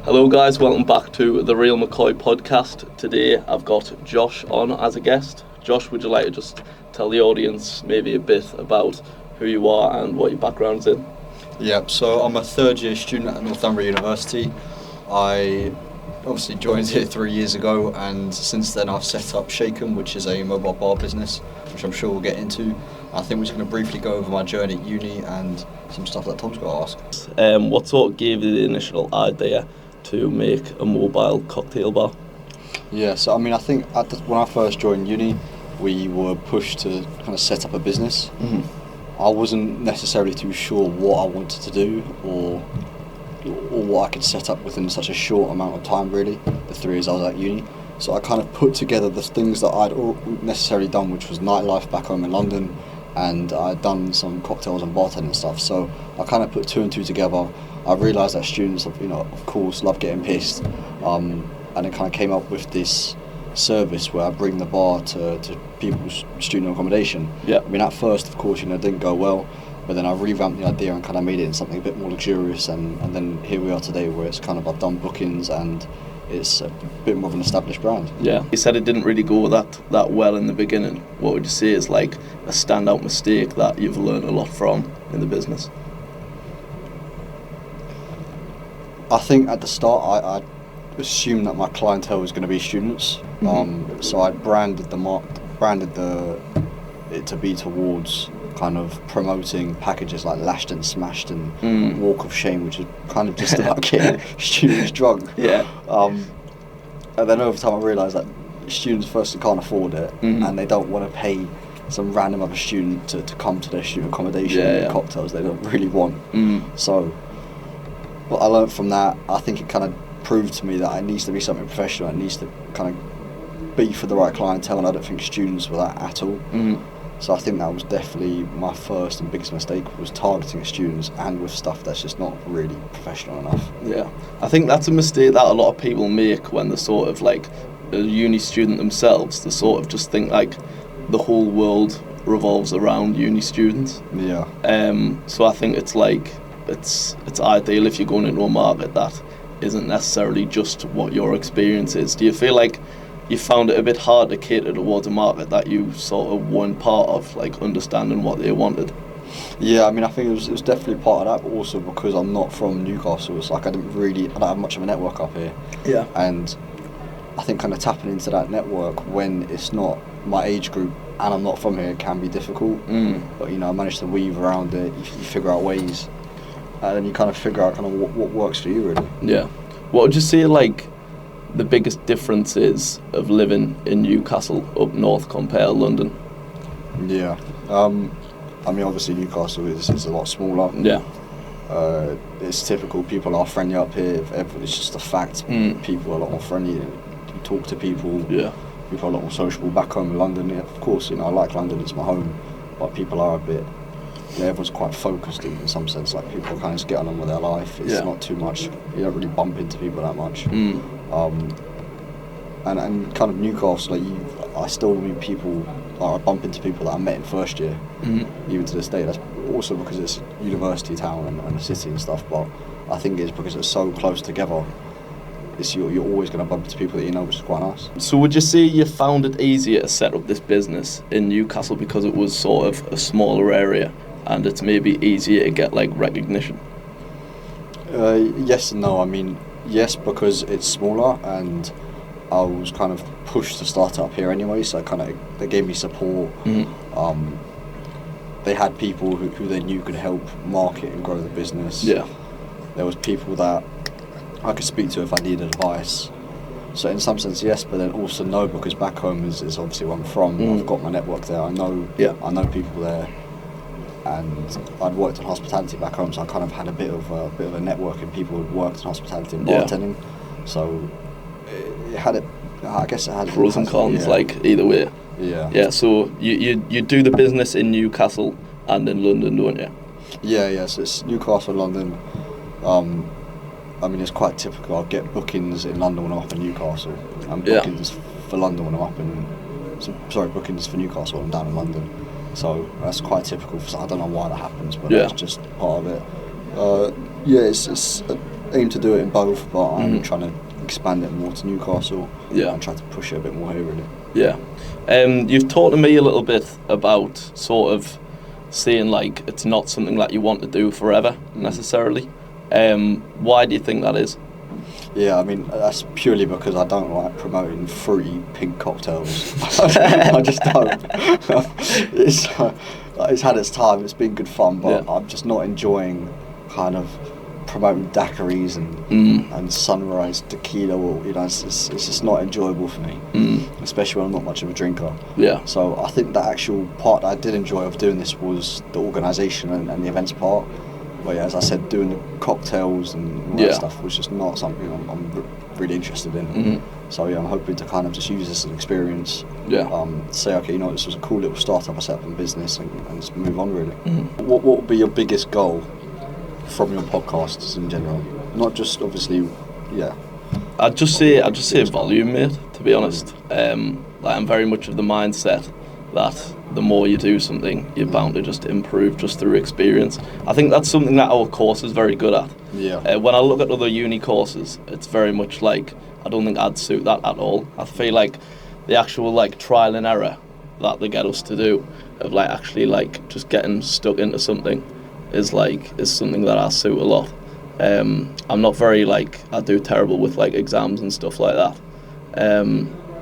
Hello guys, welcome back to the Real McCoy podcast. Today I've got Josh on as a guest. Josh, would you like to just tell the audience maybe a bit about who you are and what your background's in? Yeah, so I'm a third year student at Northumbria University. I obviously joined here 3 years ago, and since then I've set up Shaken, which is a mobile bar business, which I'm sure we'll get into. I think we're just going to briefly go over my journey at uni and some stuff that Tom's got to ask. What sort of gave you the initial idea to make a mobile cocktail bar? Yeah, so I mean, I think when I first joined uni, we were pushed to kind of set up a business. Mm-hmm. I wasn't necessarily too sure what I wanted to do or what I could set up within such a short amount of time, really, the 3 years I was at uni. So I kind of put together the things that I'd necessarily done, which was nightlife back home in London, and I'd done some cocktails and bartending stuff. So I kind of put two and two together. I realised that students, of course, love getting pissed, and it kind of came up with this service where I bring the bar to people's student accommodation. Yeah. I mean, at first, of course, it didn't go well, but then I revamped the idea and kind of made it into something a bit more luxurious, and then here we are today, where it's kind of I've done bookings and it's a bit more of an established brand. Yeah. You said it didn't really go that well in the beginning. What would you say is like a standout mistake that you've learned a lot from in the business? I think at the start I assumed that my clientele was going to be students. Mm-hmm. So I branded it to be towards kind of promoting packages like Lashed and Smashed and Walk of Shame, which is kind of just about getting students drunk. Yeah. And then over time I realised that students firstly can't afford it, and they don't want to pay some random other student to come to their student accommodation and cocktails they don't really want. So what I learned from that, I think it kind of proved to me that it needs to be something professional. It needs to kind of be for the right clientele, and I don't think students were that at all. So I think that was definitely my first and biggest mistake, was targeting students and with stuff that's just not really professional enough. Yeah, I think that's a mistake that a lot of people make when they're sort of like a uni student themselves. They sort of just think like the whole world revolves around uni students. Yeah. So I think it's like it's ideal if you're going into a market that isn't necessarily just what your experience is. Do you feel like you found it a bit hard to cater towards a market that you sort of weren't part of, like understanding what they wanted? Yeah, I mean, I think it was definitely part of that, but also because I'm not from Newcastle, it's like I don't have much of a network up here. Yeah. And I think kind of tapping into that network when it's not my age group and I'm not from here can be difficult. But I managed to weave around it. You figure out ways, and then you kind of figure out kind of what works for you, really. Yeah. What would you say like the biggest difference is of living in Newcastle up north compared to London? Yeah. I mean, obviously Newcastle is a lot smaller. Yeah. It's typical. People are friendly up here. It's just a fact. People are a lot more friendly. You talk to people. Yeah. People are a lot more sociable. Back home in London, of course, I like London. It's my home, but people are a bit. Everyone's quite focused in some sense. Like people kind of just get on with their life. It's not too much. You don't really bump into people that much. And kind of Newcastle, I still meet people. I bump into people that I met in first year, even to this day. That's also because it's a university town and a city and stuff. But I think it's because it's so close together. You're always going to bump into people that you know, which is quite nice. So would you say you found it easier to set up this business in Newcastle because it was sort of a smaller area and it's maybe easier to get like recognition? Yes and no. I mean, yes, because it's smaller and I was kind of pushed to start up here anyway, so they gave me support. They had people who they knew could help market and grow the business. Yeah. There was people that I could speak to if I needed advice. So in some sense, yes, but then also no, because back home is obviously where I'm from. I've got my network there. I know people there, and I'd worked in hospitality back home, so I kind of had a bit of a network and people who'd worked in hospitality and bartending. So it had I guess it had pros and cons, like either way. Yeah. Yeah. So you do the business in Newcastle and in London, don't you? Yeah. So it's Newcastle, London. I mean, it's quite typical. I'll get bookings in London when I'm up in Newcastle, and bookings for London when I'm up in. Bookings for Newcastle when I'm down in London. So that's quite typical. I don't know why that happens, but that's just part of it. It's aim to do it in both, but I'm trying to expand it more to Newcastle. Yeah. And try to push it a bit more here, really. Yeah. You've talked to me a little bit about sort of saying like it's not something that you want to do forever necessarily. Why do you think that is? Yeah, I mean, that's purely because I don't like promoting free pink cocktails. I just don't. It's had its time, it's been good fun, but I'm just not enjoying kind of promoting daiquiris and sunrise tequila. Or, it's just not enjoyable for me, especially when I'm not much of a drinker. Yeah. So I think the actual part that I did enjoy of doing this was the organisation and the events part. But yeah, as I said, doing the cocktails and all that stuff was just not something I'm really interested in. So yeah, I'm hoping to kind of just use this as an experience. Yeah. Say, okay, this was a cool little startup I set up in business, and just move on, really. What would be your biggest goal from your podcasts in general? Not just obviously, I'd just say volume, mate. To be honest, I'm very much of the mindset that the more you do something, you're bound to just improve just through experience. I think that's something that our course is very good at. Yeah. When I look at other uni courses, it's very much like, I don't think I'd suit that at all. I feel like the actual like trial and error that they get us to do, of like actually like just getting stuck into something, is something that I suit a lot. I'm not very I do terrible with like exams and stuff like that.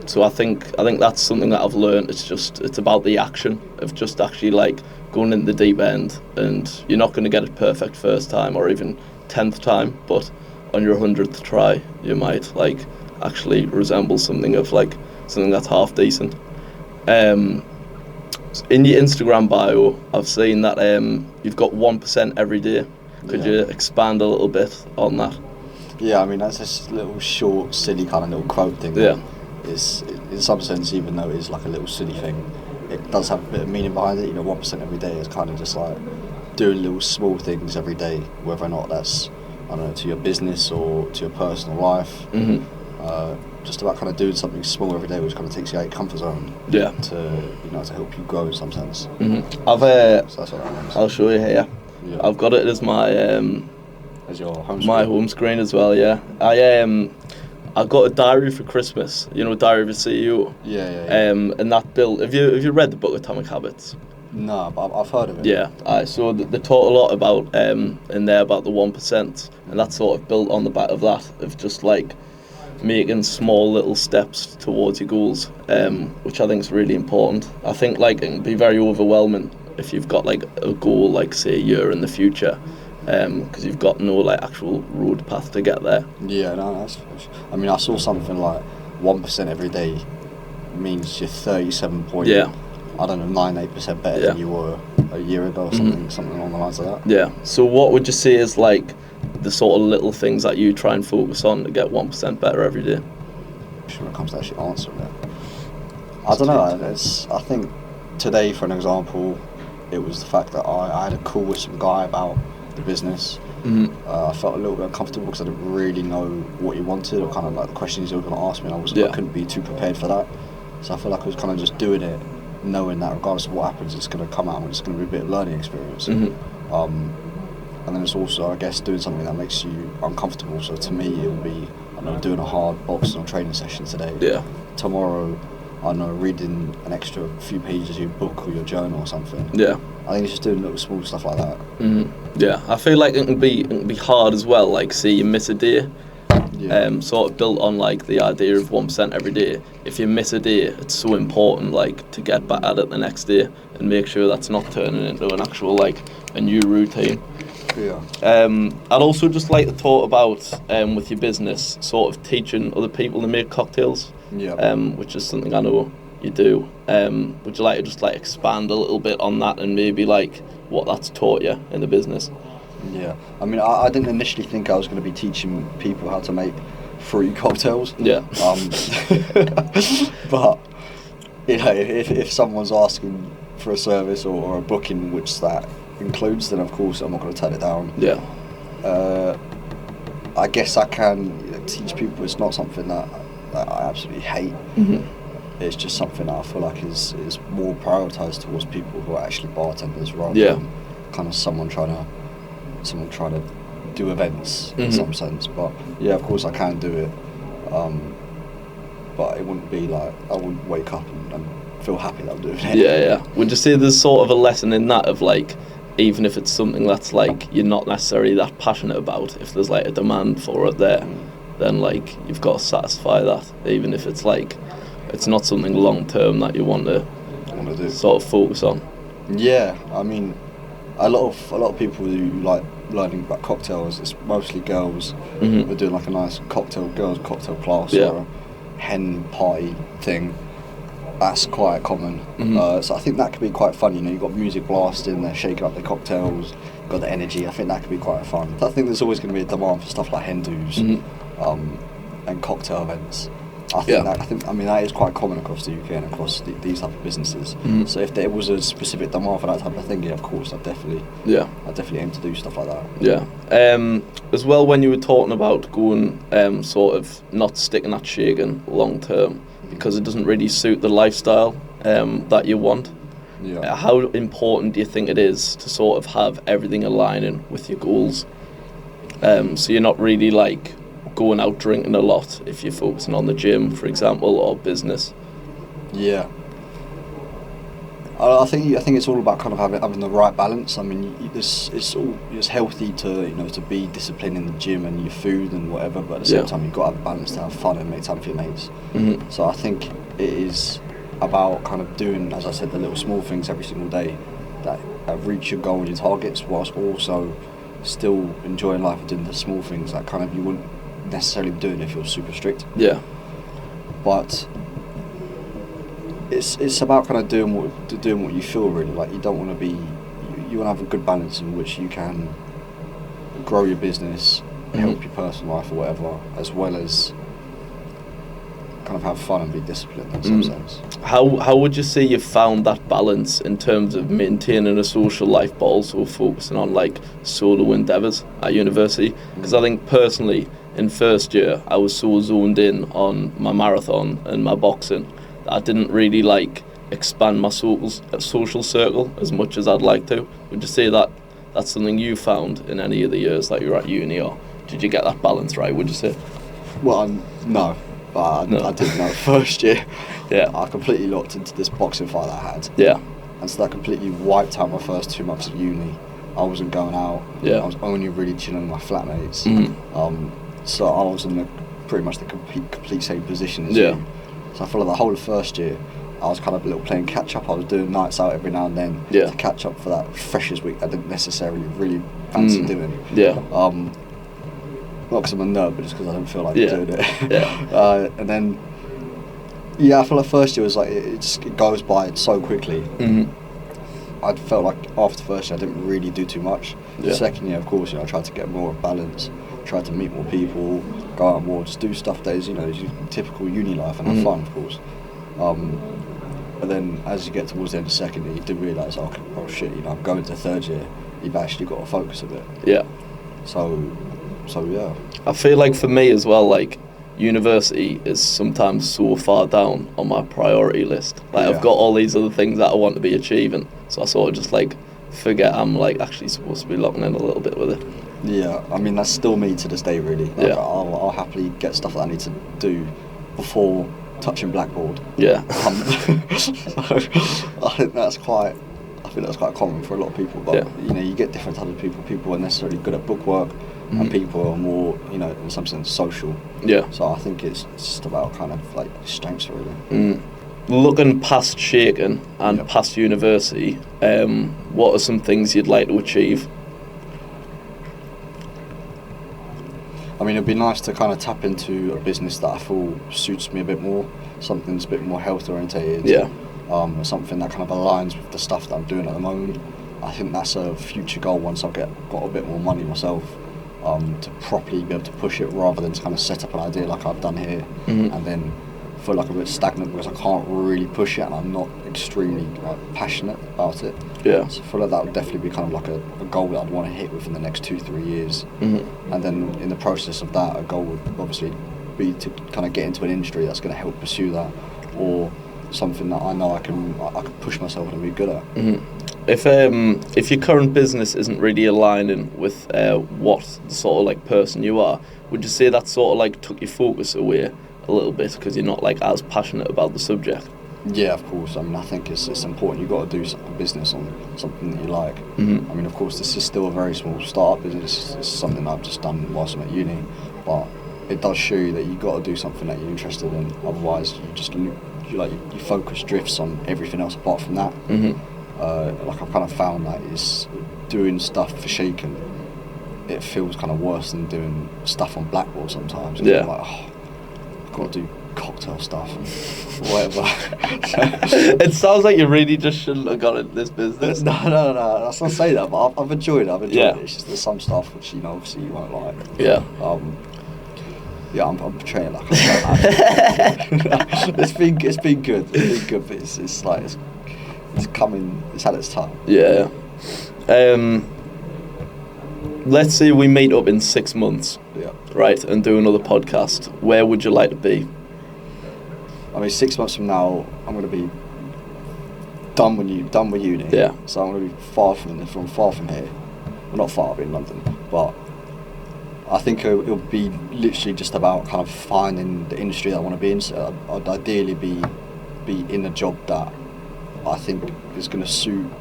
So I think that's something that I've learned. It's about the action of just actually like going in the deep end, and you're not going to get it perfect first time or even 10th time, but on your 100th try you might like actually resemble something that's half decent. In your Instagram bio, I've seen that you've got 1% every day. Could you expand a little bit on that? Yeah, I mean, that's this little short, silly kind of little quote thing. Yeah. It's, in some sense, even though it is like a little silly thing, it does have a bit of meaning behind it. 1% every day is kind of just like doing little small things every day, whether or not that's, I don't know, to your business or to your personal life. Just about kind of doing something small every day, which kind of takes you out of your comfort zone. Yeah. To help you grow in some sense. I've So that's what that means. I'll show you here. Yeah. I've got it as my As your home screen. my home screen as well. Yeah. I got a diary for Christmas. Diary of a CEO. Yeah. And that built. Have you read the book Atomic Habits? No, but I've heard of it. Yeah. So they taught a lot about in there about the 1%, and that's sort of built on the back of that, of just like making small little steps towards your goals, which I think is really important. I think it can be very overwhelming if you've got like a goal, like say a year in the future, because you've got no like actual road path to get there. Yeah, no, that's. I mean, I saw something like 1% every day means you're 37 point. Yeah. I don't know, 9-8% better than you were a year ago, or something along the lines of that. Yeah. So what would you say is like the sort of little things that you try and focus on to get 1% better every day? When it comes to actually answering it, I don't know. I think today, for an example, it was the fact that I had a call with some guy about the business. I felt a little bit uncomfortable because I didn't really know what he wanted, or kind of like the questions he was going to ask me, and I couldn't be too prepared for that. So I feel like I was kind of just doing it, knowing that regardless of what happens, it's going to come out and it's going to be a bit of learning experience. And then it's also, I guess, doing something that makes you uncomfortable. So to me, it will be, I don't know, doing a hard boxing or training session today. Yeah. Tomorrow, I don't know, reading an extra few pages of your book or your journal or something. Yeah. I think it's just doing little small stuff like that. Yeah, I feel like it can be hard as well. Like, say you miss a day, sort of built on like the idea of 1% every day. If you miss a day, it's so important like to get back at it the next day and make sure that's not turning into an actual like a new routine. Yeah. I'd also just like to talk about with your business, sort of teaching other people to make cocktails. Yeah. Which is something I know you do. Would you like to just like expand a little bit on that and maybe like what that's taught you in the business? Yeah. I mean, I didn't initially think I was going to be teaching people how to make fruity cocktails. Yeah. But if someone's asking for a service or a booking which that includes, then of course I'm not going to turn it down. Yeah. I guess I can teach people. It's not something that I absolutely hate. It's just something that I feel like is more prioritised towards people who are actually bartenders rather than kind of someone trying to do events in some sense. But yeah, of course I can do it. But it wouldn't be like I wouldn't wake up and feel happy that I'm doing it. Yeah. Would you say there's sort of a lesson in that of like, even if it's something that's like you're not necessarily that passionate about, if there's like a demand for it there, then like you've got to satisfy that, even if it's like it's not something long term that you want to do. Sort of focus on. Yeah, I mean, a lot of people who like learning about cocktails, it's mostly girls who are doing like a nice girls cocktail class or a hen party thing. That's quite common. So I think that could be quite fun. You know, you've got music blasting, they're shaking up the cocktails, you've got the energy. I think that could be quite fun. I think there's always going to be a demand for stuff like hen do's and cocktail events. I think that is quite common across the UK and across these type of businesses. So if there was a specific demand for that type of thing, yeah, of course, I'd definitely aim to do stuff like that. Yeah. As well, when you were talking about going sort of not sticking at shaking long term because it doesn't really suit the lifestyle that you want. Yeah. How important do you think it is to sort of have everything aligning with your goals? So you're not really like going out drinking a lot if you're focusing on the gym, for example, or business. Yeah. I think it's all about kind of having the right balance. I mean, it's healthy to be disciplined in the gym and your food and whatever, but at the same time you've got to have a balance to have fun and make time for your mates. So I think it is about kind of doing, as I said, the little small things every single day that reach your goal and your targets, whilst also still enjoying life and doing the small things that kind of you wouldn't necessarily be doing if you're super strict. Yeah. But it's about kind of doing what you feel really. Like you don't want to be, you want to have a good balance in which you can grow your business, help your personal life or whatever, as well as kind of have fun and be disciplined in some sense. How would you say you found that balance in terms of maintaining a social life but also focusing on like solo endeavours at university? Because I think personally in first year I was so zoned in on my marathon and my boxing that I didn't really like expand my social circle as much as I'd like to. Would you say that that's something you found in any of the years that you were at uni, or did you get that balance right, would you say? Well, no. But I didn't know first year. Yeah. I completely locked into this boxing fight that I had. Yeah. And so that completely wiped out my first 2 months of uni. I wasn't going out. Yeah. I was only really chilling with my flatmates. So I was in pretty much the complete same position as you. So I feel like the whole of first year, I was kind of a little playing catch up. I was doing nights out every now and then to catch up for that freshers week I didn't necessarily really fancy doing. Yeah. Not because I'm a nerd, but just because I don't feel like doing it. Yeah. And then, I feel like first year was like, it goes by so quickly. I felt like after the first year I didn't really do too much. The second year, of course, I tried to get more balance, tried to meet more people, go out more, just do stuff that is, is your typical uni life and have fun, of course. But then as you get towards the end of second year, you do realise, oh shit, I'm going to third year, you've actually got to focus a bit. Yeah. So yeah. I feel like for me as well, like university is sometimes so far down on my priority list. Like I've got all these other things that I want to be achieving, so I sort of just like forget I'm like actually supposed to be locking in a little bit with it. Yeah, I mean that's still me to this day really. Like, I'll happily get stuff that I need to do before touching blackboard. Yeah. So I think that's quite common for a lot of people. But you get different types of people. People are necessarily good at bookwork, and people are more, in some sense, social. Yeah. So I think it's just about kind of like strengths really. Looking past shaking and past university, what are some things you'd like to achieve? I mean, it'd be nice to kind of tap into a business that I feel suits me a bit more, something that's a bit more health orientated. Yeah. Something that kind of aligns with the stuff that I'm doing at the moment. I think that's a future goal once I've got a bit more money myself, to properly be able to push it rather than to kind of set up an idea like I've done here and then feel like I'm a bit stagnant because I can't really push it and I'm not extremely passionate about it. Yeah. So I feel like that would definitely be kind of like a goal that I'd want to hit within the next 2-3 years. And then in the process of that, a goal would obviously be to kind of get into an industry that's going to help pursue that, or something that I know I can push myself and be good at. if your current business isn't really aligning with what the sort of like person you are, would you say that sort of like took your focus away a little bit because you're not like as passionate about the subject? Yeah, of course. I mean, I think it's important. You've got to do a business on something that you like. Mm-hmm. I mean, of course, this is still a very small startup business. It's something I've just done whilst I'm at uni, but it does show you that you've got to do something that you're interested in. Otherwise, your focus drifts on everything else apart from that. Mm-hmm. Like I've kind of found that is doing stuff for Shaken. It feels kind of worse than doing stuff on Blackboard sometimes. Yeah. Like, oh, I've got to do cocktail stuff and whatever. It sounds like you really just shouldn't have got into this business. No. I was not say that, but I've enjoyed it. Yeah. It's just there's some stuff which obviously you won't like. Yeah. I'm portraying it like I'm it's been good. It's been good, but it's like it's coming. It's had its time. Yeah. Let's say we meet up in 6 months. Yeah. Right, and do another podcast. Where would you like to be? I mean, 6 months from now, I'm going to be done with uni. Yeah. So I'm going to be far from here. Well, not far, I'll be in London, but I think it'll be literally just about kind of finding the industry that I want to be in. So I'd ideally be in a job that I think is going to suit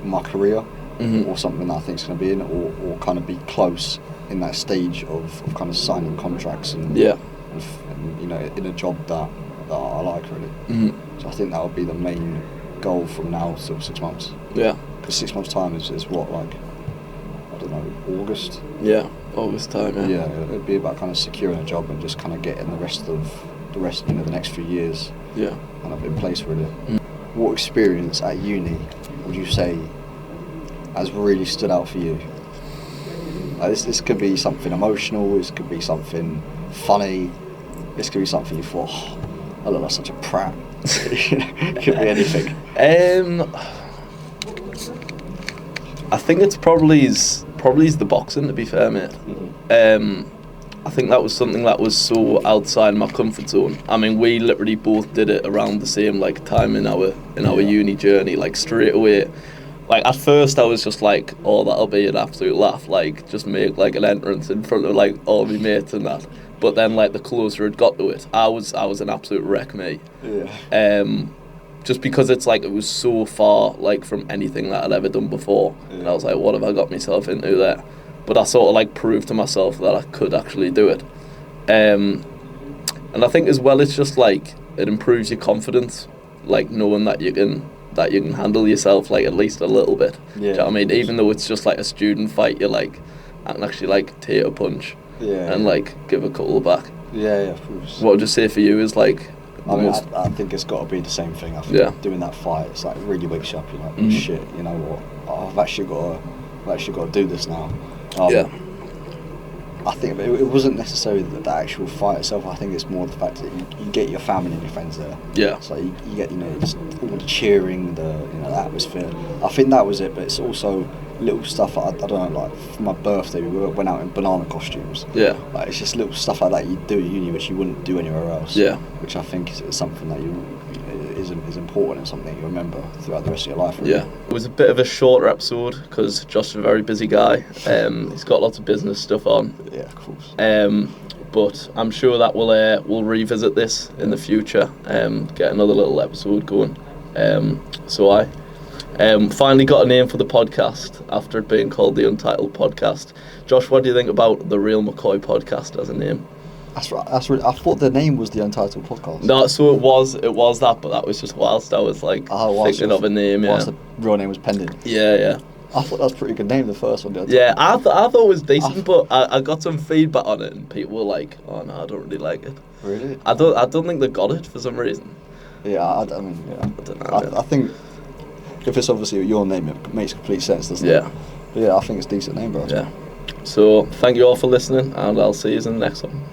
my career, Mm-hmm. or something that I think is going to be in, or kind of be close in that stage of kind of signing contracts and in a job that I like really. Mm-hmm. So I think that would be the main goal from now till 6 months. Yeah. Because 6 months time is what, like, I don't know, August? Yeah, August time, yeah. Yeah, it'd be about kind of securing a job and just kind of getting the rest, the next few years kind of in place really. Mm-hmm. What experience at uni would you say has really stood out for you? This could be something emotional, this could be something funny, this could be something you thought, oh, I look like such a prat. It could be anything. I think it's probably is the boxing, to be fair, mate. Mm-hmm. I think that was something that was so outside my comfort zone. I mean, we literally both did it around the same like time in our uni journey, like straight away. Like at first I was just like, oh, that'll be an absolute laugh, like just make like an entrance in front of like all my mates and that. But then like the closer it got to it, I was an absolute wreck, mate. Yeah. Just because it's like it was so far like from anything that I'd ever done before. Yeah. And I was like, what have I got myself into there? But I sort of like proved to myself that I could actually do it. And I think as well it's just like it improves your confidence, like knowing that you can handle yourself like at least a little bit. Yeah. Do you know what I mean? Even though it's just like a student fight, you're like, I can actually like take a punch and like give a couple back. Yeah, of course. What would you say for you is like I think it's got to be the same thing. I think doing that fight, it's like really wakes you up. You're like, Mm-hmm. shit, you know what? I've actually got to do this now. I think it wasn't necessarily the actual fight itself. I think it's more the fact that you get your family and your friends there. Yeah. So you get just all the cheering, the atmosphere. I think that was it. But it's also little stuff. I don't know. Like for my birthday, we went out in banana costumes. Yeah. Like it's just little stuff like that you do at uni, which you wouldn't do anywhere else. Yeah. Which I think is something that is important and something you remember throughout the rest of your life. Really. Yeah, it was a bit of a shorter episode because Josh is a very busy guy. He's got lots of business stuff on. Yeah, of course. But I'm sure that we'll revisit this in the future. Get another little episode going. So I finally got a name for the podcast after it being called the Untitled Podcast. Josh, what do you think about the Real McCoy Podcast as a name? That's right. That's really, I thought the name was the Untitled Podcast. No, so it was that, but that was just whilst I was like thinking of a name. Whilst the real name was pending. Yeah. I thought that was a pretty good name, the first one. Yeah, I thought it was decent, but I got some feedback on it, and people were like, "Oh no, I don't really like it." Really? I don't think they got it for some reason. Yeah, I don't know. I think if it's obviously your name, it makes complete sense, doesn't it? Yeah. But yeah, I think it's a decent name, bro. Yeah. So thank you all for listening, and I'll see you in the next one.